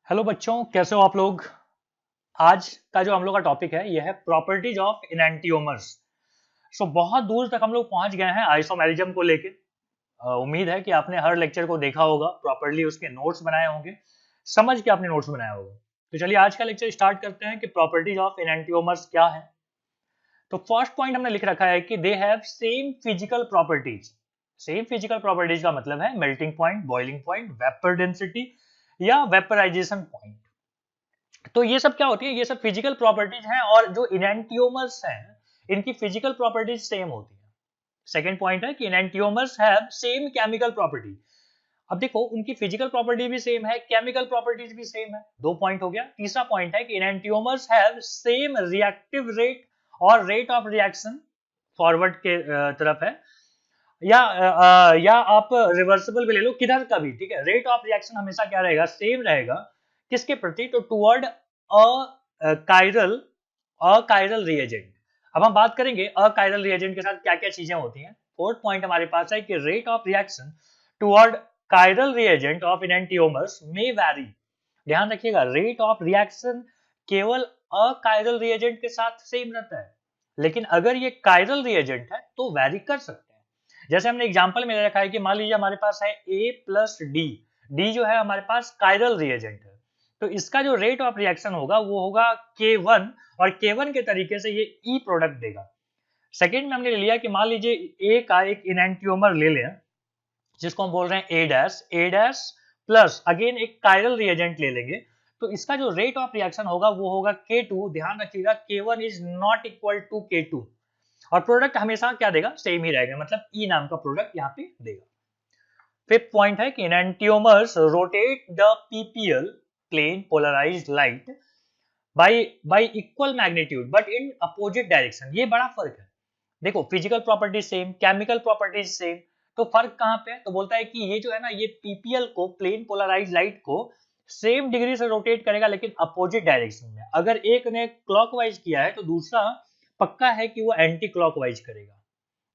Hello बच्चों, कैसे हो आप लोग। आज का जो हम लोग का टॉपिक है यह है प्रॉपर्टीज ऑफ इनैंटियोमर्स। बहुत दूर तक हम लोग पहुंच गए हैं आइसोमेरिज्म को लेके। उम्मीद है कि आपने हर लेक्चर को देखा होगा, प्रॉपर्ली उसके नोट्स बनाए होंगे, समझ के आपने नोट्स बनाया होगा। तो चलिए आज का लेक्चर स्टार्ट करते हैं कि प्रॉपर्टीज ऑफ इनैंटियोमर्स क्या है। तो फर्स्ट पॉइंट हमने लिख रखा है कि they have same physical properties. Same physical properties का मतलब है melting point, boiling point, vapour density या वेपराइजेशन पॉइंट। तो ये सब क्या होती है, ये सब फिजिकल प्रॉपर्टीज हैं और जो इनैंटियोमर्स हैं इनकी फिजिकल प्रॉपर्टीज सेम होती है। सेकंड पॉइंट है कि इनैंटियोमर्स हैव सेम केमिकल प्रॉपर्टी। अब देखो, उनकी फिजिकल प्रॉपर्टी भी सेम है, केमिकल प्रॉपर्टीज भी सेम है। दो पॉइंट हो गया। तीसरा पॉइंट है कि इनैंटियोमर्स हैव सेम रिएक्टिव रेट और रेट ऑफ रिएक्शन फॉरवर्ड के तरफ है, या आप रिवर्सिबल भी ले लो, किधर का भी ठीक है। रेट ऑफ रिएक्शन हमेशा क्या रहेगा, सेम रहेगा। किसके प्रति, तो टुवर्ड अकाइरल अकाइरल रिएजेंट। अब हम बात करेंगे अकाइरल रिएजेंट के साथ क्या क्या चीजें होती हैं। फोर्थ पॉइंट हमारे पास है कि rate of reaction toward chiral reagent of enantiomers में वैरी। ध्यान रखिएगा, रेट ऑफ रिएक्शन केवल अकाइरल रिएजेंट के साथ सेम रहता है, लेकिन अगर ये काइरल रिएजेंट है तो वैरी कर सकते हैं। जैसे हमने एग्जांपल में रखा है कि मान लीजिए हमारे पास है A प्लस डी। डी जो है हमारे पास काइरल रिएजेंट है, तो इसका जो रेट ऑफ रिएक्शन होगा वो होगा K1, और K1 के तरीके से ये E प्रोडक्ट देगा। सेकेंड में हमने लिया कि मान लीजिए A का एक इनैंटियोमर ले लें जिसको हम बोल रहे हैं A डैश प्लस अगेन एक काइरल रिएजेंट ले लेंगे, तो इसका जो रेट ऑफ रिएक्शन होगा वो होगा K2। ध्यान रखिएगा, K1 is not equal to K2, और प्रोडक्ट हमेशा क्या देगा, सेम ही रहेगा, मतलब E नाम का प्रोडक्ट यहाँ पे देगा। फिफ्थ पॉइंट है कि enantiomers rotate the PPL plane polarized light by equal magnitude but in opposite direction. ये बड़ा फर्क है। देखो, physical properties same, chemical properties same, तो फर्क कहां पे है, तो बोलता है कि ये जो है ना, ये पीपीएल को, प्लेन पोलराइज्ड लाइट को सेम डिग्री से रोटेट करेगा लेकिन अपोजिट डायरेक्शन में। अगर एक ने क्लॉकवाइज किया है तो दूसरा पक्का है कि वो एंटी क्लॉकवाइज करेगा।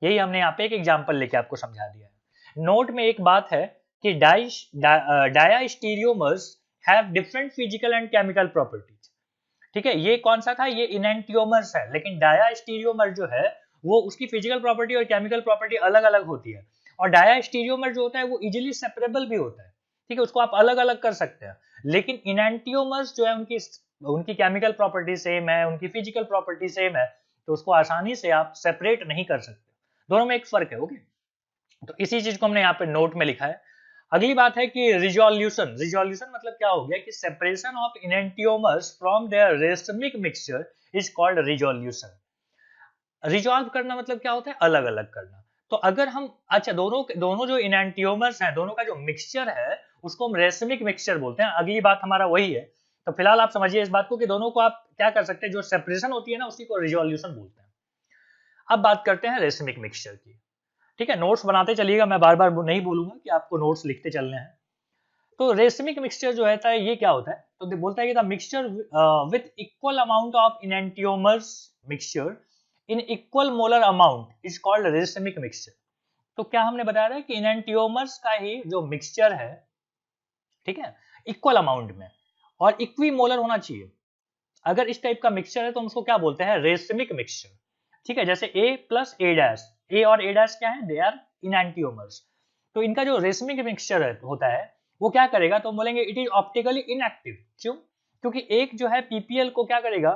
यही हमने यहाँ पे एक एग्जांपल लेके आपको समझा दिया है। नोट में एक बात है कि diastereomers have different physical and chemical properties. ठीक है, ये कौन सा था, ये इनैंटियोमर्स है, लेकिन डायास्टीरियोमर जो है वो उसकी फिजिकल प्रॉपर्टी और केमिकल प्रॉपर्टी अलग अलग होती है। और डायास्टीरियोमर जो होता है वो इजीली सेपरेबल भी होता है, ठीक है, उसको आप अलग अलग कर सकते हैं। लेकिन इनैंटियोमर्स जो है उनकी उनकी केमिकल प्रॉपर्टी सेम है, उनकी फिजिकल प्रॉपर्टी सेम है, तो उसको आसानी से आप सेपरेट नहीं कर सकते। दोनों में एक फर्क है। ओके, तो इसी चीज को हमने यहाँ पे नोट में लिखा है। अगली बात है कि रिजोल्यूशन। रिजोल्यूशन मतलब क्या हो गया कि separation of enantiomers from their racemic mixture is called resolution. Resolve करना मतलब क्या होता है, अलग अलग करना। तो अगर हम, अच्छा, दोनों दोनों जो इनैंटियोमर्स हैं, दोनों का जो मिक्सचर है उसको हम रेसमिक मिक्सचर बोलते हैं। अगली बात हमारा वही है। तो फिलहाल आप समझिए इस बात को कि दोनों को आप क्या कर सकते हैं, जो सेपरेशन होती है ना उसी को रिजोल्यूशन बोलते हैं। अब बात करते हैं रेसमिक मिक्सचर की। ठीक है, नोट्स बनाते चलिएगा, मैं बार बार नहीं बोलूंगा कि आपको नोट्स लिखते चलने हैं। तो रेसमिक मिक्सचर जो है ये क्या होता है, तो बोलता है कि the mixture with equal amount of enantiomers mixture in equal molar amount is called racemic mixture. तो क्या हमने बताया था कि इनैंटियोमर्स का ही जो मिक्सचर है, ठीक है, इक्वल अमाउंट में और इक्वी मोलर होना चाहिए। अगर इस टाइप का मिक्सचर है तो हम उसको क्या बोलते हैं, रेसमिक मिक्सचर। ठीक है, जैसे A प्लस ए डैश, ए और ए डैश क्या है, दे आर इनैंटियोमर्स। तो इनका जो रेसमिक मिक्सचर होता है वो क्या करेगा, तो हम बोलेंगे इट इज ऑप्टिकली इनएक्टिव। क्यों, क्योंकि एक जो है पीपीएल को क्या करेगा,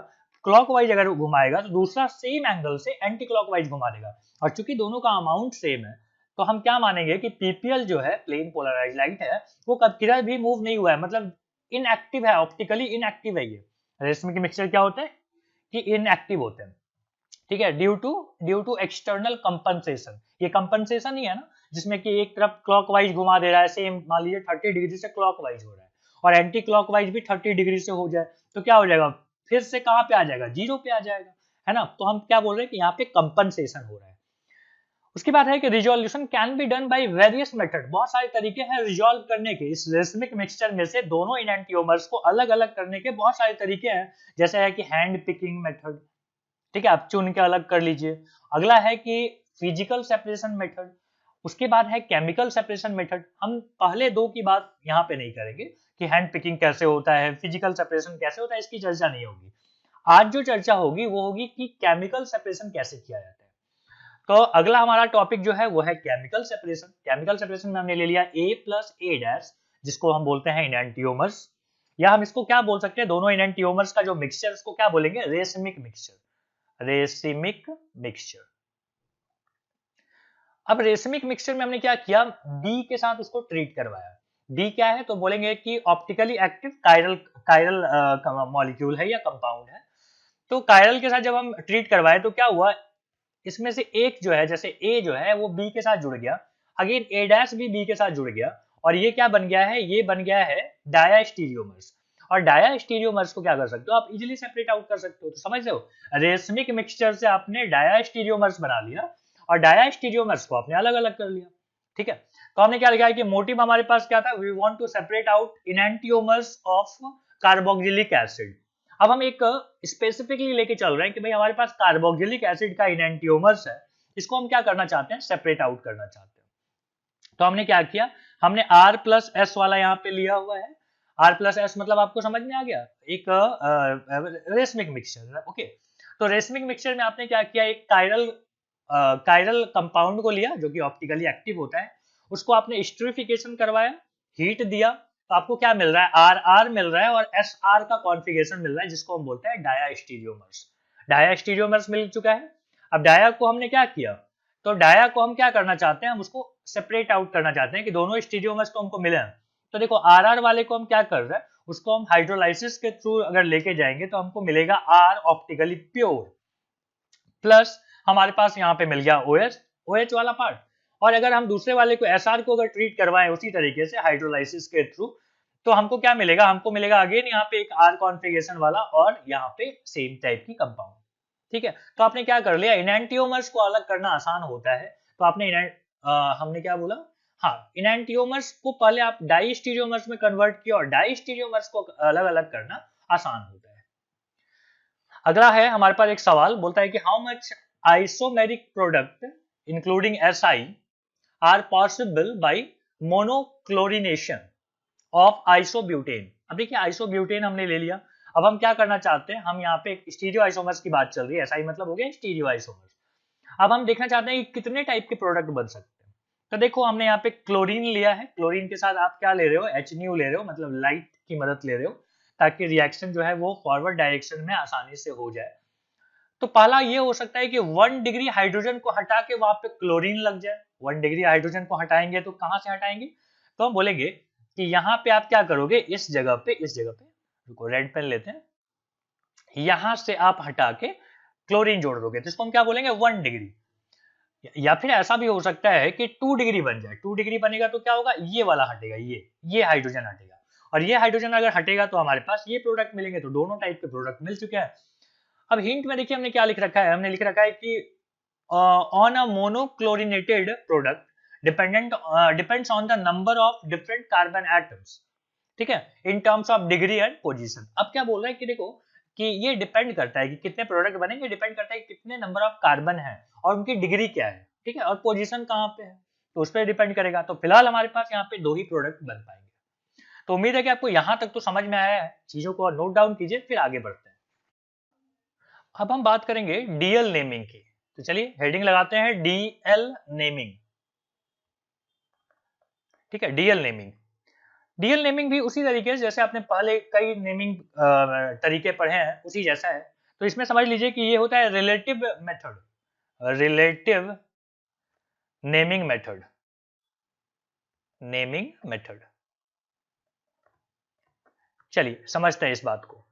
क्लॉकवाइज अगर घुमाएगा तो दूसरा सेम एंगल से एंटी क्लॉकवाइज घुमा देगा। और चूंकि दोनों का अमाउंट सेम है तो हम क्या मानेंगे कि पीपीएल जो है, प्लेन पोलराइज्ड लाइट है, वो कब किधर भी मूव नहीं हुआ है, मतलब इनएक्टिव है, ऑप्टिकली इनएक्टिव है। ये रेसमिक मिक्सचर क्या होते हैं कि इनएक्टिव होते हैं। ठीक है, ड्यू टू एक्सटर्नल कंपनसेशन। ये कंपनसेशन ही है ना, जिसमें कि एक तरफ क्लॉकवाइज घुमा दे रहा है, सेम मान लीजिए 30 डिग्री से क्लॉकवाइज हो रहा है और एंटी क्लॉकवाइज भी 30 डिग्री से हो जाए, तो क्या हो जाएगा, फिर से कहां पे आ जाएगा, जीरो पे आ जाएगा, है ना। तो हम क्या बोल रहे हैं कि यहाँ पे कंपनसेशन हो रहा है। उसके बाद है कि resolution can be done by various method. बहुत सारे तरीके हैं रिजोल्व करने के। इस रेसमिक मिक्सचर में से दोनों इनैंटियोमर्स को अलग अलग करने के बहुत सारे तरीके हैं। जैसे है कि हैंड पिकिंग मेथड, ठीक है, आप चुन के अलग कर लीजिए। अगला है कि फिजिकल सेपरेशन मेथड, उसके बाद है केमिकल सेपरेशन मेथड। हम पहले दो की बात यहाँ पे नहीं करेंगे कि हैंड पिकिंग कैसे होता है, फिजिकल सेपरेशन कैसे होता है, इसकी चर्चा नहीं होगी। आज जो चर्चा होगी वो होगी कि केमिकल सेपरेशन कैसे किया जाता है। तो अगला हमारा टॉपिक जो है वो है केमिकल सेपरेशन। केमिकल सेपरेशन में हमने ले लिया A+A' जिसको हम बोलते हैं इनैंटियोमर्स, या हम इसको क्या बोल सकते हैं, दोनों इनैंटियोमर्स का जो मिक्सचर उसको क्या बोलेंगे, रेसिमिक मिक्सचर। Racemic mixture. अब रेसिमिक मिक्सचर में हमने क्या किया, बी के साथ उसको ट्रीट करवाया। बी क्या है, तो बोलेंगे कि ऑप्टिकली एक्टिव कायरल मॉलिक्यूल है या कंपाउंड है। तो कायरल के साथ जब हम ट्रीट करवाए तो क्या हुआ, इसमें से एक जो है, जैसे ए जो है वो बी के साथ जुड़ गया, अगेन A' भी बी के साथ जुड़ गया, और ये क्या बन गया है, ये बन गया है डायास्टीरियोमर्स। और डायास्टीरियोमर्स को क्या कर सकते हो आप, इजीली सेपरेट आउट कर सकते हो। तो समझ रहे हो, रेसमिक मिक्सचर से आपने डायास्टीरियोमर्स बना लिया और डायास्टीरियोमर्स को आपने अलग अलग कर लिया। ठीक है, तो हमने क्या लिखा है कि मोटिव हमारे पास क्या था, we want to separate out enantiomers of carboxylic acid. अब हम एक स्पेसिफिकली लेके चल रहे हैं कि भाई हमारे पास कार्बोक्सिलिक एसिड का इनैंटियोमर्स है, इसको हम क्या करना चाहते हैं, सेपरेट आउट करना चाहते हैं। तो हमने क्या किया, हमने R+S वाला यहाँ पे लिया हुआ है। R+S मतलब आपको समझ में आ गया, एक रेसमिक मिक्सचर। ओके, तो रेसमिक मिक्सचर में आपने क्या किया, एक कायरल कंपाउंड को लिया जो कि ऑप्टिकली एक्टिव होता है, उसको आपने स्टरीफिकेशन करवाया, हीट दिया, तो आपको क्या मिल रहा है, RR मिल रहा है और SR का कॉन्फ़िगरेशन मिल रहा है जिसको हम बोलते हैं डायास्टीरियोमर्स। डायास्टीरियोमर्स मिल चुका है। अब डाया को हमने क्या किया, तो डाया को हम क्या करना चाहते हैं, हम उसको सेपरेट आउट करना चाहते हैं कि दोनों स्टीरियोमर्स तो हमको मिले हैं। तो देखो RR वाले को हम क्या कर रहे हैं, उसको हम हाइड्रोलाइसिस के थ्रू अगर लेके जाएंगे तो हमको मिलेगा R ऑप्टिकली प्योर, प्लस हमारे पास यहाँ पे मिल गया OH वाला पार्ट। और अगर हम दूसरे वाले को SR को अगर ट्रीट करवाएं उसी तरीके से हाइड्रोलाइसिस के थ्रू, तो हमको क्या मिलेगा, हमको मिलेगा अगेन यहाँ पे एक R कॉन्फ़िगरेशन वाला और यहाँ पे सेम टाइप की कंपाउंड। ठीक है, तो आपने क्या कर लिया, इनैंटियोमर्स को अलग करना आसान होता है, तो आपने हमने क्या बोला, हाँ, इनैंटियोमर्स को पहले आप डाइस्टीरियोमर्स में कन्वर्ट किया और डाइस्टीरियोमर्स को अलग अलग करना आसान होता है। अगला है हमारे पास एक सवाल, बोलता है कि how much isomeric product including SI are possible by monochlorination of isobutane. अब देखिए आइसोब्यूटेन हमने ले लिया, अब हम क्या करना चाहते हैं, हम यहाँ पे स्टीरियो आइसोमर्स की बात चल रही है, SI मतलब हो गया स्टीरियो आइसोमर्स। अब हम देखना चाहते हैं कि कितने टाइप के प्रोडक्ट बन सकते हैं। तो देखो हमने यहाँ पे क्लोरीन लिया है, क्लोरीन के साथ आप क्या ले रहे हो, HNO ले रहे हो, मतलब लाइट की मदद ले रहे हो ताकि रिएक्शन जो है वो फॉरवर्ड डायरेक्शन में आसानी से हो जाए। तो पहला ये हो सकता है कि 1 डिग्री हाइड्रोजन को हटा के वहां पे क्लोरीन लग जाए। 1 डिग्री हाइड्रोजन को हटाएंगे तो कहां से हटाएंगे, तो हम बोलेंगे कि यहाँ पे आप क्या करोगे, इस जगह पे रुको रेड पेन लेते हैं, यहां से आप हटा के क्लोरीन जोड़ दोगे, तो इसको हम क्या बोलेंगे, 1 डिग्री। या फिर ऐसा भी हो सकता है कि 2 डिग्री बन जाए। 2 डिग्री बनेगा तो क्या होगा, ये वाला हटेगा, ये हाइड्रोजन हटेगा, और ये हाइड्रोजन अगर हटेगा तो हमारे पास ये प्रोडक्ट मिलेंगे। तो दोनों टाइप के प्रोडक्ट मिल चुके हैं। अब हिंट में देखिए हमने क्या लिख रखा है, हमने लिख रखा है कि on a monochlorinated product depends on the number of different carbon atoms, ठीक है, in terms of degree and position. अब क्या बोल रहा है कि देखो कि ये डिपेंड करता है कि कितने प्रोडक्ट बनेंगे, डिपेंड करता है कि कितने नंबर ऑफ कार्बन है और उनकी डिग्री क्या है, ठीक है, और पोजीशन कहाँ पे है, तो उस पर डिपेंड करेगा। तो फिलहाल हमारे पास यहाँ पे 2 ही प्रोडक्ट बन पाएंगे। तो उम्मीद है कि आपको यहाँ तक तो समझ में आया है, चीजों को नोट डाउन कीजिए, फिर आगे बढ़ते हैं। अब हम बात करेंगे डीएल नेमिंग की, तो चलिए हेडिंग लगाते हैं डीएल नेमिंग। ठीक है, डीएल नेमिंग भी उसी तरीके से जैसे आपने पहले कई नेमिंग तरीके पढ़े हैं उसी जैसा है। तो इसमें समझ लीजिए कि ये होता है रिलेटिव नेमिंग मेथड। चलिए समझते हैं इस बात को।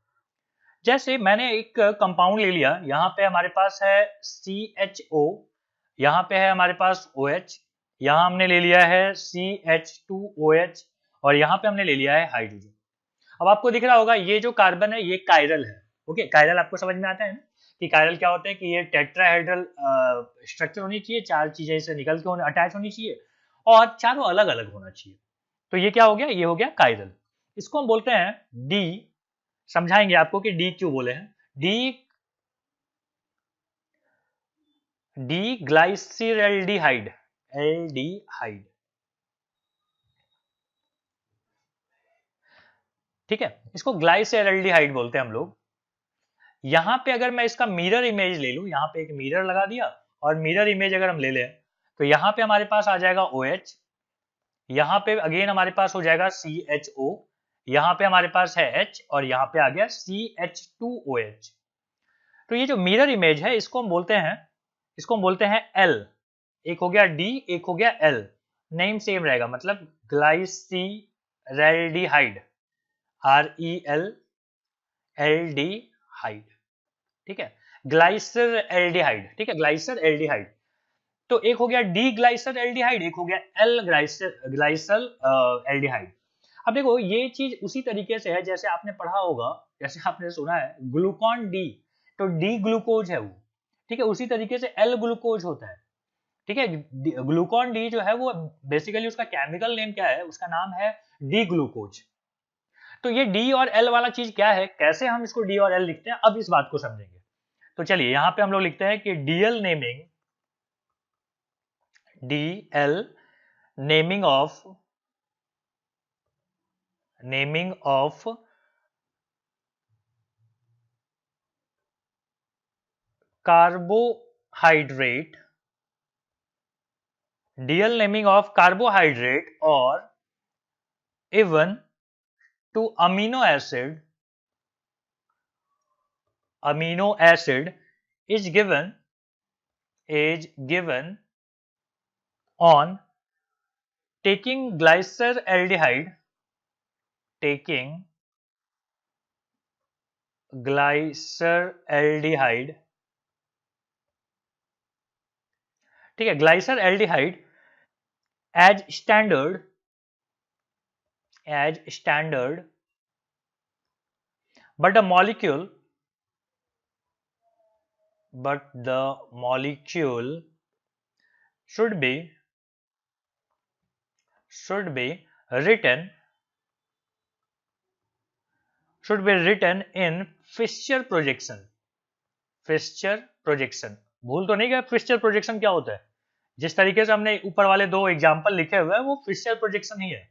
जैसे मैंने एक कंपाउंड ले लिया, यहाँ पे हमारे पास है CHO, यहाँ पे है हमारे पास OH, यहाँ हमने ले लिया है CH2OH, और यहाँ पे हमने ले लिया है हाइड्रोजन। अब आपको दिख रहा होगा ये जो कार्बन है ये कायरल है। ओके, कायरल आपको समझ में आता है ना कि कायरल क्या होता है, कि ये टेट्राहेड्रल स्ट्रक्चर होनी चाहिए, 4 चीजें इसे निकल के अटैच होनी चाहिए और चारों अलग अलग होना चाहिए। तो ये क्या हो गया, ये हो गया कायरल। इसको हम बोलते हैं डी, समझाएंगे आपको कि डी क्यों बोले हैं, डी ग्लाइसिरल्डिहाइड। एल्डिहाइड। ठीक है, इसको ग्लाइसरल्डिहाइड बोलते हैं हम लोग। यहां पे अगर मैं इसका मिरर इमेज ले लूं, यहां पे एक मिरर लगा दिया और मिरर इमेज अगर हम ले लें तो यहां पे हमारे पास आ जाएगा OH, यहां पे अगेन हमारे पास हो जाएगा CHO, यहां पे हमारे पास है H और यहां पे आ गया CH2OH। तो ये जो मिरर इमेज है इसको हम बोलते हैं L। एक हो गया D, एक हो गया L, नेम सेम रहेगा, मतलब ग्लाइसिरल्डिहाइड, RELLDहाइड। ठीक है, ग्लाइसर एल्डिहाइड। ठीक है, ग्लाइसर एल्डिहाइड। तो एक हो गया डी ग्लाइसर एल्डिहाइड, एक हो गया एल ग्लाइसर एल्डिहाइड। अब देखो ये चीज उसी तरीके से है जैसे आपने पढ़ा होगा, जैसे आपने सुना है ग्लूकॉन डी, तो डी ग्लूकोज है वो। ठीक है, उसी तरीके से एल ग्लूकोज होता है। ठीक है, ग्लूकॉन डी जो है वो बेसिकली उसका केमिकल नेम क्या है, उसका नाम है डी ग्लूकोज। तो ये डी और एल वाला चीज क्या है, कैसे हम इसको डी और एल लिखते हैं, अब इस बात को समझेंगे। तो चलिए यहां पे हम लोग लिखते हैं कि DL naming, DL naming of carbohydrate, DL naming of carbohydrate or even to amino acid is given on taking glyceraldehyde, ठीक है, glyceraldehyde as standard, but the molecule should be written in Fischer projection। भूल तो नहीं गया Fisher projection क्या होता है? जिस तरीके से हमने ऊपर वाले दो एग्जांपल लिखे हुए हैं वो फिशर प्रोजेक्शन ही है।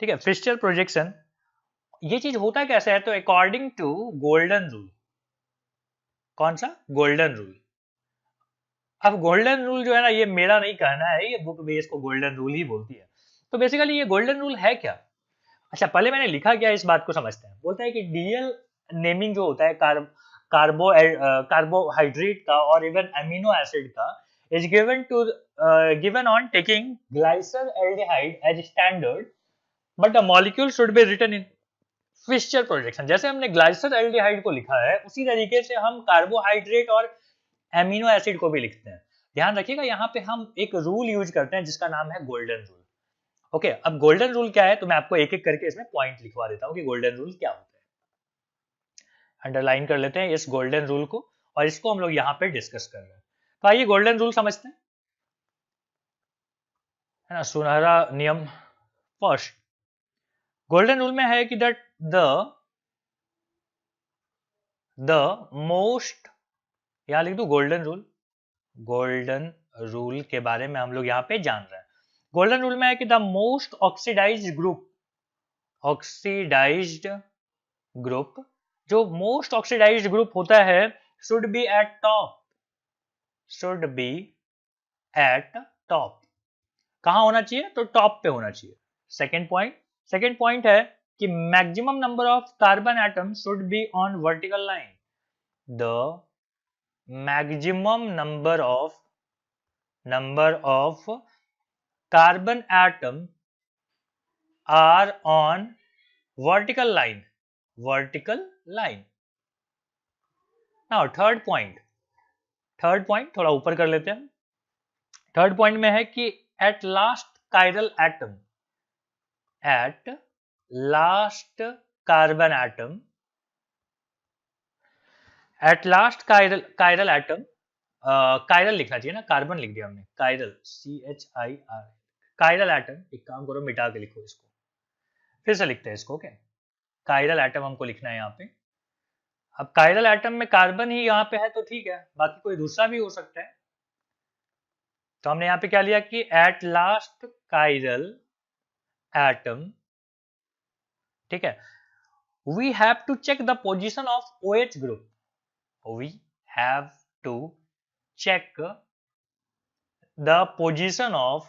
ठीक है, फिशर प्रोजेक्शन ये चीज होता कैसे है, तो अकॉर्डिंग टू गोल्डन रूल। कौन सा? Golden rule. अब गोल्डन रूल जो है ना, ये मेरा नहीं कहना है, ये बुक भी इसको गोल्डन रूल ही बोलती है। तो बेसिकली ये गोल्डन रूल है क्या? अच्छा, पहले मैंने लिखा क्या इस बात को समझते हैं। बोलता है कि डीएल नेमिंग जो होता है कार्बोहाइड्रेट का और इवन अमीनो एसिड का is given on taking glyceraldehyde as standard, but the molecule should be written in Fischer projection. जैसे हमने ग्लाइसरल्डिहाइड को लिखा है उसी तरीके से हम कार्बोहाइड्रेट और एमिनो एसिड को भी लिखते हैं। ध्यान रखिएगा, यहाँ पे हम एक रूल यूज करते हैं जिसका नाम है गोल्डन रूल। ओके, अब गोल्डन रूल क्या है तो मैं आपको एक एक करके इसमें पॉइंट लिखवा देता हूँ कि गोल्डन रूल क्या होता है। अंडरलाइन कर लेते हैं इस गोल्डन रूल को और इसको हम लोग यहाँ पे डिस्कस कर रहे हैं। तो आइए गोल्डन रूल समझते हैं, है ना, सुनहरा नियम। फर्स्ट गोल्डन रूल में है कि दैट द मोस्ट, यहां लिख दू गोल्डन रूल के बारे में हम लोग यहाँ पे जान रहे हैं। गोल्डन रूल में है कि द मोस्ट ऑक्सीडाइज्ड ग्रुप, जो मोस्ट ऑक्सीडाइज्ड ग्रुप होता है शुड बी एट टॉप। कहां होना चाहिए? तो टॉप पे होना चाहिए। सेकेंड पॉइंट है कि maximum number of carbon atom should be on vertical line. The maximum number of carbon atom are on vertical line। now third point थोड़ा ऊपर कर लेते हैं। थर्ड पॉइंट में है कि at last chiral atom chiral लिखना चाहिए ना, कार्बन लिख दिया हमने, कायरल CHIR, कायरल एटम। एक काम करो मिटा के लिखो इसको, फिर से लिखते हैं इसको। ओके, कायरल एटम हमको लिखना है यहाँ पे। अब कायरल एटम में कार्बन ही यहाँ पे है तो ठीक है, बाकी कोई दूसरा भी हो सकता है। तो हमने यहाँ पे क्या लिया कि एट लास्ट कायरल एटम, ठीक है, we have to check the position of OH group, we have to check the position of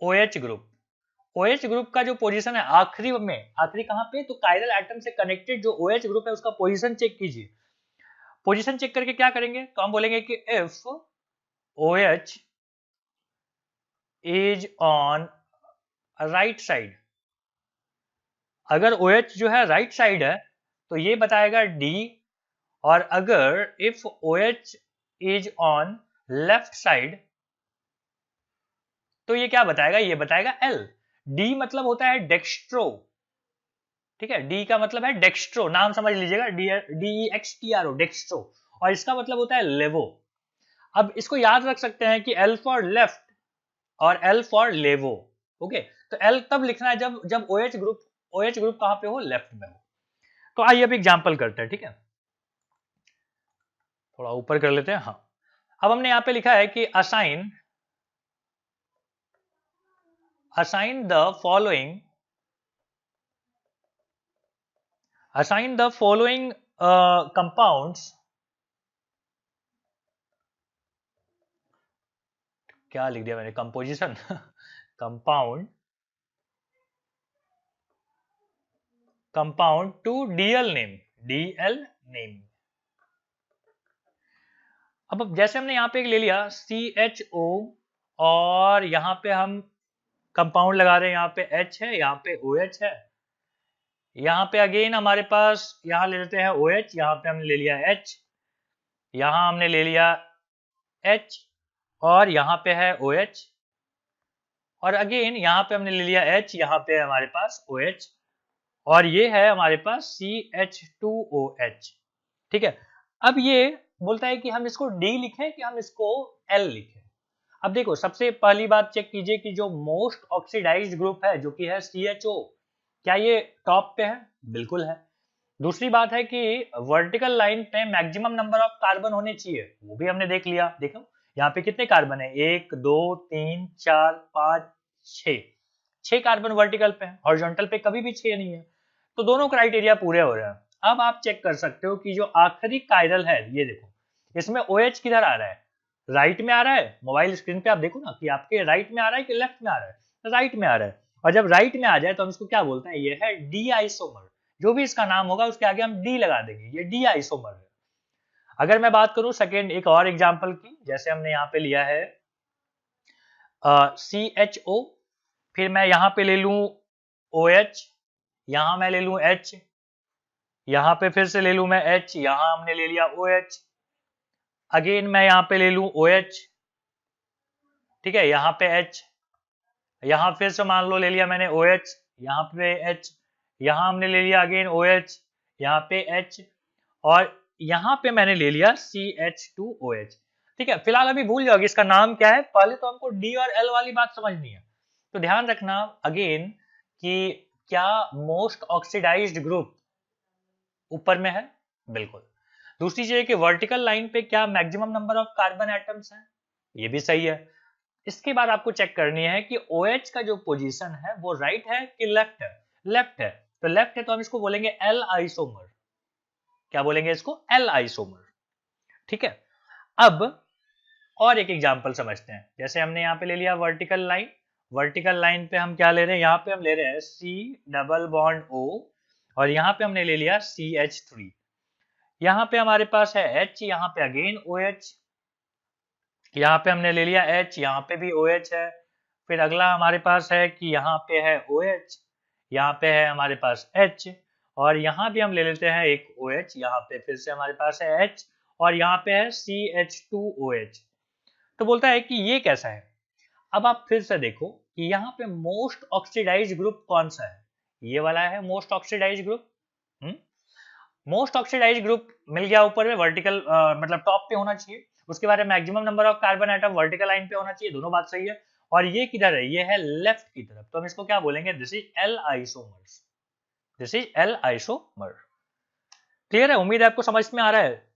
OH group. OH group का जो पोजीशन है आखिरी में, आखिरी कहां पे, तो कायरल एटम से कनेक्टेड जो OH ग्रुप है उसका पोजीशन चेक कीजिए। पोजीशन चेक करके क्या करेंगे, तो हम बोलेंगे कि if OH is on right side, अगर OH जो है राइट साइड है तो ये बताएगा D, और अगर if OH is on left side तो ये क्या बताएगा, ये बताएगा L। D मतलब होता है डेक्स्ट्रो, ठीक है, D का मतलब है डेक्स्ट्रो, नाम समझ लीजिएगा, DEXTRO डेक्स्ट्रो, और इसका मतलब होता है लेवो। अब इसको याद रख सकते हैं कि L फॉर लेफ्ट और L फॉर लेवो, ओके। तो L तब लिखना है जब OH ग्रुप कहां पे हो, लेफ्ट में हो। तो आइए अब एग्जांपल करते हैं, ठीक है, थोड़ा ऊपर कर लेते हैं। हाँ, अब हमने यहाँ पे लिखा है कि असाइन द फॉलोइंग कंपाउंड्स, क्या लिख दिया मैंने, composition compound to DL name. अब जैसे हमने यहाँ पे एक ले लिया CHO, और यहाँ पे हम कंपाउंड लगा रहे हैं, यहाँ पे H है, यहाँ पे OH है, यहाँ पे अगेन हमारे पास, यहाँ ले लेते हैं OH, यहाँ पे हमने ले लिया H, यहाँ हमने ले लिया H, और यहाँ पे है OH, और अगेन यहाँ पे हमने ले लिया H, यहाँ पे है हमारे पास OH, और ये है हमारे पास CH2OH, ठीक है। अब ये बोलता है कि हम इसको D लिखें कि हम इसको L लिखें। अब देखो, सबसे पहली बात चेक कीजिए कि जो मोस्ट ऑक्सीडाइज्ड ग्रुप है जो कि है CHO, क्या ये टॉप पे है, बिल्कुल है। दूसरी बात है कि वर्टिकल लाइन पे मैक्सिमम नंबर ऑफ कार्बन होने चाहिए, वो भी हमने देख लिया। देखो यहाँ पे कितने कार्बन है, 1 2 3 4 5 6 कार्बन वर्टिकल पे है, हॉरिजॉन्टल पे कभी भी 6 नहीं है, तो दोनों क्राइटेरिया पूरे हो रहे हैं। अब आप चेक कर सकते हो कि जो आखिरी कायरल है, ये देखो इसमें OH किधर आ रहा है, राइट में आ रहा है। मोबाइल स्क्रीन पे आप देखो ना कि आपके राइट में आ रहा है कि लेफ्ट में आ रहा है, राइट में आ रहा है। और जब राइट में आ जाए तो हम इसको क्या बोलते हैं, ये है डी आइसोमर, जो भी इसका नाम होगा उसके आगे हम डी लगा देंगे, ये डी आइसोमर है। अगर मैं बात करूं सेकेंड एक और एग्जांपल की, जैसे हमने यहाँ पे लिया है CHO, फिर मैं यहाँ पे ले लूं OH, यहाँ मैं ले लूं H, यहाँ पे फिर से ले लूं मैं H, यहाँ हमने ले लिया OH, अगेन मैं यहाँ पे ले लूं OH, ठीक है, यहाँ पे H, यहाँ फिर से मान लो ले लिया मैंने OH, यहाँ पे H, यहाँ हमने ले लिया अगेन OH, यहाँ पे H, और यहाँ पे मैंने ले लिया CH2OH, ठीक है। फिलहाल अभी भूल जाओगे इसका नाम क्या है, पहले तो हमको D और L वाली बात समझनी है। तो ध्यान रखना अगेन कि क्या मोस्ट ऑक्सीडाइज्ड ग्रुप ऊपर में है, बिल्कुल। दूसरी चीज है कि वर्टिकल लाइन पे क्या maximum number of carbon atoms हैं, ये भी सही है। इसके बाद आपको चेक करनी है कि OH का जो पोजीशन है वो राइट है कि लेफ्ट है, लेफ्ट है, तो लेफ्ट है तो हम इसको बोलेंगे L आइसोमर, क्या बोलेंगे इसको, L आइसोमर, ठीक है। अब और एक एग्जांपल समझते हैं, जैसे हमने यहाँ पे ले लिया वर्टिकल लाइन, वर्टिकल लाइन पे हम क्या ले रहे हैं, यहाँ पे हम ले रहे हैं C डबल बॉन्ड O, और यहाँ पे हमने ले लिया CH3, यहाँ पे हमारे पास है H, यहाँ पे अगेन OH, यहाँ पे हमने ले लिया H, यहाँ पे भी OH है, फिर अगला हमारे पास है कि यहाँ पे है OH, यहाँ पे है हमारे पास H, और यहाँ भी हम ले लेते हैं एक OH, यहाँ पे फिर से हमारे पास है H, और यहाँ पे है CH2OH। तो बोलता है कि ये कैसा है। अब आप फिर से देखो कि यहाँ पे मोस्ट ऑक्सीडाइज्ड ग्रुप कौन सा है, ये वाला है most oxidized group. Most oxidized group मिल गया ऊपर में, वर्टिकल मतलब टॉप पे होना चाहिए। उसके बाद maximum number of carbon atom vertical line पे होना चाहिए, दोनों बात सही है। और ये किधर है, ये है लेफ्ट की तरफ, तो हम इसको क्या बोलेंगे, this is L isomer, this is L isomer. Clear है, उम्मीद है आपको समझ में आ रहा है।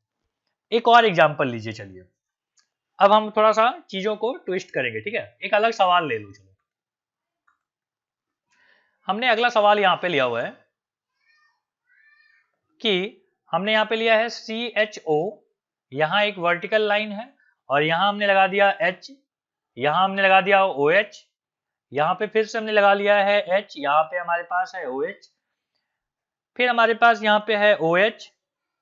एक और एग्जांपल लीजिए, चलिए अब हम थोड़ा सा चीजों को ट्विस्ट करेंगे, ठीक है। एक अलग सवाल ले लो, चलो। हमने अगला सवाल यहाँ पे लिया हुआ है कि हमने यहाँ पे लिया है CHO, यहाँ एक वर्टिकल लाइन है और यहाँ हमने लगा दिया H, यहाँ हमने लगा दिया OH, यहाँ पे फिर से हमने लगा लिया है H, यहाँ पे हमारे पास है OH, फिर हमारे पास यहाँ पे है OH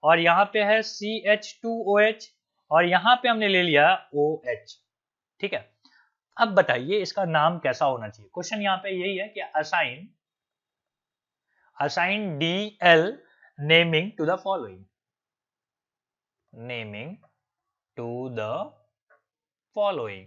और यहाँ पे है CH2OH और यहाँ पे हमने ले लिया OH, ठीक है। अब बताइए इसका नाम कैसा होना चाहिए। क्वेश्चन यहाँ पे यही है कि assign DL naming to the following, naming to the following,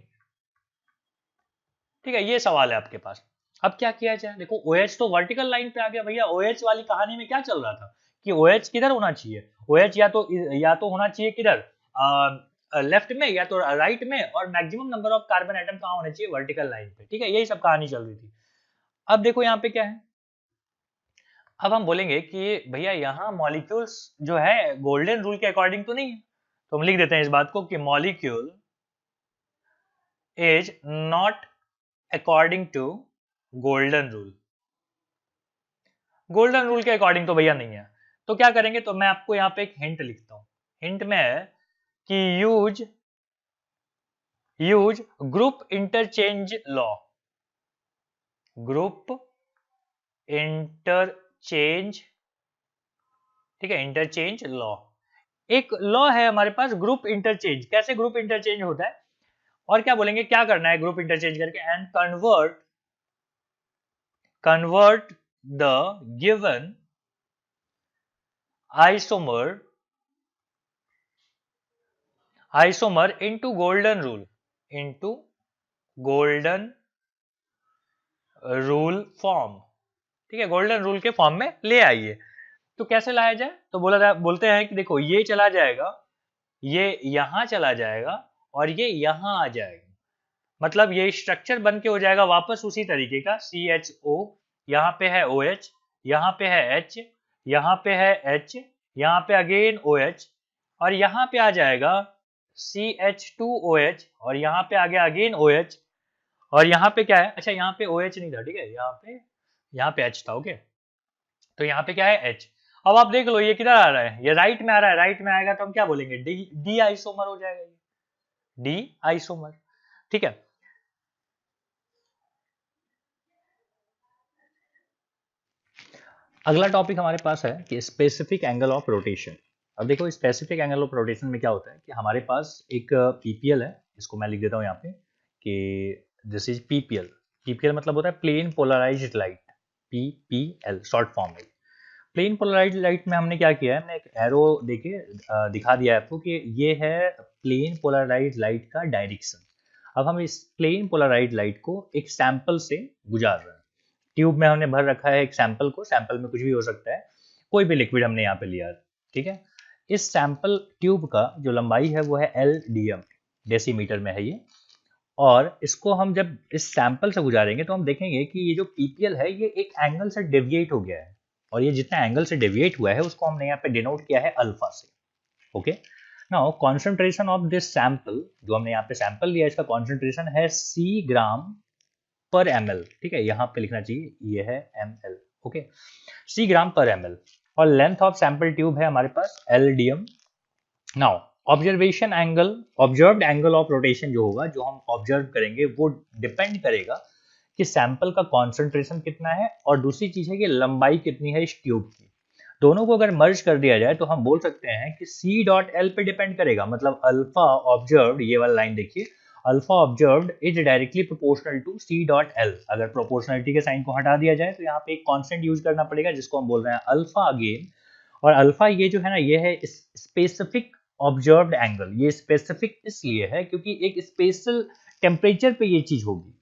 ठीक है। ये सवाल है आपके पास। अब क्या किया जाए, देखो OH तो वर्टिकल लाइन पे आ गया भैया। OH वाली कहानी में क्या चल रहा था कि OH किधर होना चाहिए, OH या तो होना चाहिए किधर, लेफ्ट में या तो राइट में, और maximum number of carbon atom कहाँ होने चाहिए, वर्टिकल लाइन पे, ठीक है। यही सब कहानी चल रही थी। अब देखो यहाँ पे क्या है, अब हम बोलेंगे कि भैया यहाँ मॉलिक्यूल्स जो है गोल्डन रूल के अकॉर्डिंग तो नहीं है, तो हम लिख देते हैं इस बात को कि molecule is not according to golden rule. Golden rule के अकॉर्डिंग तो भैया नहीं है, तो क्या करेंगे, तो मैं आपको यहाँ पे एक हिंट लिखता हूँ। हिंट में है कि use group interchange law, group interchange, ठीक है, इंटरचेंज लॉ। एक लॉ है हमारे पास ग्रुप इंटरचेंज, कैसे ग्रुप इंटरचेंज होता है, और क्या बोलेंगे, क्या करना है ग्रुप इंटरचेंज करके, and convert the given isomer into golden form, ठीक है, गोल्डन रूल के फॉर्म में ले आइए। तो कैसे लाया जाए, तो बोलते हैं कि देखो ये चला जाएगा, ये यहां चला जाएगा और ये यहां आ जाएगा, मतलब ये स्ट्रक्चर बन के हो जाएगा वापस उसी तरीके का। CHO, यहाँ पे है OH, यहाँ पे है H, यहाँ पे है H, यहाँ पे अगेन OH, और यहाँ पे आ जाएगा CH2OH, और यहाँ पे आ गया अगेन OH, और यहाँ पे क्या है, अच्छा यहाँ पे OH नहीं था, ठीक है, यहाँ पे H था, ओके। तो यहाँ पे क्या है H। अब आप देख लो ये किधर आ रहा है, ये राइट में आ रहा है, राइट में आएगा तो हम क्या बोलेंगे, डी आइसोमर हो जाएगा, ये डी आइसोमर, ठीक है। अगला टॉपिक हमारे पास है कि स्पेसिफिक एंगल ऑफ रोटेशन। अब देखो स्पेसिफिक एंगल ऑफ रोटेशन में क्या होता है कि हमारे पास एक PPL है, इसको मैं लिख देता हूँ यहाँ पे कि दिस इज PPL। PPL मतलब होता है plane polarized light, PPL short form है। प्लेन पोलराइज्ड लाइट में हमने क्या किया है, हमने एक एरो देके दिखा दिया है आपको कि ये है प्लेन पोलराइज्ड लाइट का डायरेक्शन। अब हम इस प्लेन पोलराइज्ड लाइट को एक सैंपल से गुजार रहे हैं। ट्यूब में हमने भर रखा है एक सैंपल को, सैंपल में कुछ भी हो सकता है, कोई भी लिक्विड हमने यहाँ पे लिया, ठीक है। इस सैंपल ट्यूब का जो लंबाई है वो है LDM, डेसीमीटर में है ये, और इसको हम जब इस सैंपल से गुजारेंगे तो हम देखेंगे कि ये जो PPL है ये एक एंगल से डेविएट हो गया है, और ये जितना एंगल से डेविएट हुआ है उसको हमने यहाँ पे डिनोट किया है अल्फा से, okay. Now concentration of this sample, जो हमने यहाँ पे सैंपल लिया इसका कॉन्सेंट्रेशन है C ग्राम पर ml, ठीक है, यहाँ पे लिखना चाहिए ये है ml, ओके, C ग्राम पर ml, और लेंथ ऑफ सैंपल ट्यूब है हमारे पास LDM। Now observed angle of rotation जो होगा, जो हम ऑब्जर्व करेंगे वो डिपेंड करेगा कि सैंपल का कॉन्सेंट्रेशन कितना है, और दूसरी चीज है कि लंबाई कितनी है इस ट्यूब की। दोनों को अगर मर्ज कर दिया जाए तो हम बोल सकते हैं कि C.L पे डिपेंड करेगा, मतलब अल्फा ऑब्जर्व्ड, ये वाला लाइन देखिए, alpha observed is directly proportional to C.L। अगर प्रोपोर्शनलिटी के साइन को हटा दिया जाए तो यहाँ पे एक कांस्टेंट यूज करना पड़ेगा जिसको हम बोल रहे हैं अल्फा अगेन, और अल्फा ये जो है ना, ये है स्पेसिफिक ऑब्जर्व्ड एंगल। ये स्पेसिफिक इसलिए है क्योंकि एक स्पेशल टेम्परेचर पे ये चीज होगी,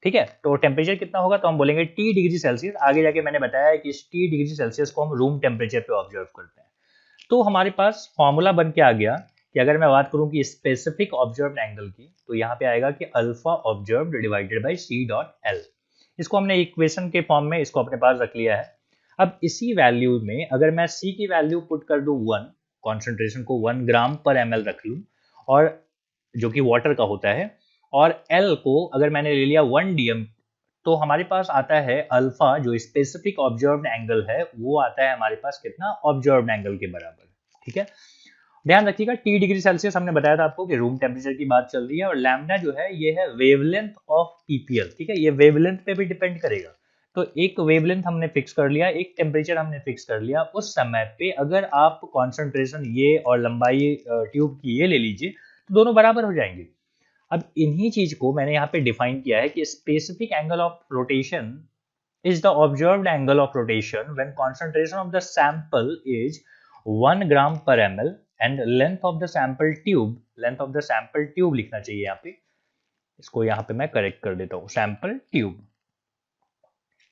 ठीक है। तो टेम्परेचर कितना होगा, तो हम बोलेंगे T डिग्री सेल्सियस। आगे जाके मैंने बताया कि इस T डिग्री सेल्सियस को हम रूम टेम्परेचर पे ऑब्जर्व करते हैं। तो हमारे पास फॉर्मूला बन के आ गया कि अगर मैं बात करूं कि स्पेसिफिक ऑब्जर्व्ड एंगल की, तो यहाँ पे आएगा कि alpha observed divided by C.L। इसको हमने इक्वेशन के फॉर्म में इसको अपने पास रख लिया है। अब इसी वैल्यू में अगर मैं C की वैल्यू पुट कर दूं 1, कॉन्सेंट्रेशन को 1 ग्राम पर ml रख लूं, और जो कि वाटर का होता है, और L को अगर मैंने ले लिया 1 dm, तो हमारे पास आता है अल्फा, जो स्पेसिफिक ऑब्जर्व्ड एंगल है वो आता है हमारे पास कितना, ऑब्जर्व्ड एंगल के बराबर। ठीक है, ध्यान रखिएगा T डिग्री सेल्सियस हमने बताया था आपको कि रूम टेम्परेचर की बात चल रही है, और लैम्डा जो है ये है वेवलेंथ ऑफ ppl। ठीक है, ये वेवलेंथ पे भी डिपेंड करेगा। तो एक वेवलेंथ हमने फिक्स कर लिया, एक टेम्परेचर हमने फिक्स कर लिया। उस समय पे अगर आप कॉन्सेंट्रेशन ये और लंबाई ट्यूब की ये ले लीजिए तो दोनों बराबर हो जाएंगे। अब इन्हीं चीज को मैंने यहाँ पे डिफाइन किया है कि specific angle of rotation is the observed angle of rotation when concentration of the sample is 1 gram per ml and length of the sample tube लिखना चाहिए यहाँ पे, इसको यहाँ पे मैं करेक्ट कर देता हूँ, sample tube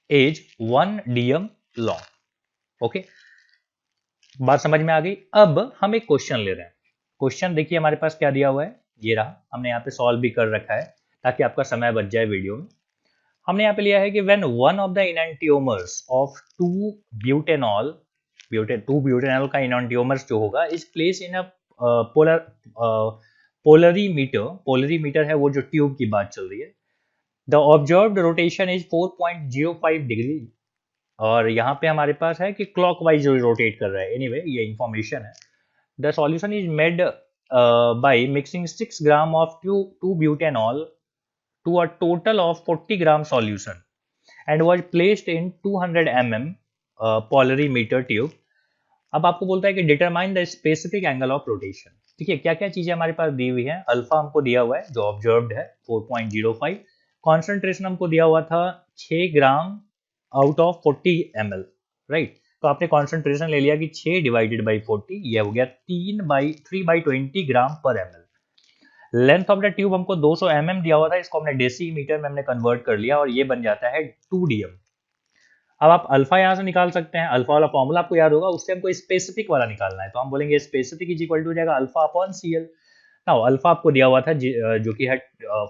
is 1 dm long। Okay, बात समझ में आ गई। अब हम एक क्वेश्चन ले रहे हैं। क्वेश्चन देखिए हमारे पास क्या दिया हुआ है, ये रहा, हमने यहाँ पे सॉल्व भी कर रखा है ताकि आपका समय बच जाए वीडियो में। हमने यहाँ पे लिया है कि when one of the enantiomers of 2-butanol का enantiomers जो होगा is placed in a polarimeter है वो जो ट्यूब की बात चल रही है, the observed rotation is 4.05 degree, और यहाँ पे हमारे पास है कि क्लॉकवाइज रोटेट कर रहा है। एनीवे ये इंफॉर्मेशन है। The solution is made by mixing 6 gram of 2-butanol to a total of 40 gram solution and was placed in 200 mm polarimeter tube। अब आपको बोलता है कि determine the specific angle of rotation. ठीक है, क्या क्या चीजें हमारे पास दी हुई है। अल्फा हमको दिया हुआ है जो ऑब्जर्व्ड है 4.05, कॉन्सेंट्रेशन हमको दिया हुआ था 6 ग्राम आउट ऑफ 40 ml, राइट। तो आपने कॉन्सेंट्रेशन ले लिया कि 6 डिवाइडेड बाई 40, ये हो गया 3/20 ग्राम पर ml। Length of the tube हमको 200 mm दिया हुआ था, इसको हमने डेसीमीटर में हमने कन्वर्ट कर लिया और ये बन जाता है 2 dm। अब आप अल्फा यहाँ से निकाल सकते हैं, अल्फा वाला फॉर्मूला आपको याद होगा, उससे हमको स्पेसिफिक वाला निकालना है, तो हम बोलेंगे स्पेसिफिक इज इक्वल टू हो जाएगा alpha upon CL। Now alpha आपको दिया हुआ था जो कि है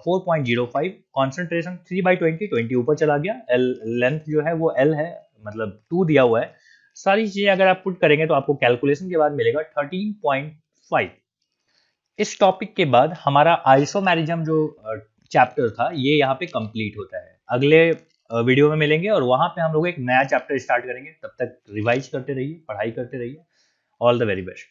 4.05, कॉन्सेंट्रेशन 3/20 ऊपर चला गया, लेंथ जो है वो L है, मतलब 2 दिया हुआ है। सारी चीजें अगर आप पुट करेंगे तो आपको कैलकुलेशन के बाद मिलेगा 13.5। इस टॉपिक के बाद हमारा आइसोमेरिज्म जो चैप्टर था ये यहाँ पे कंप्लीट होता है। अगले वीडियो में मिलेंगे और वहां पे हम लोग एक नया चैप्टर स्टार्ट करेंगे। तब तक रिवाइज करते रहिए, पढ़ाई करते रहिए। All the very best.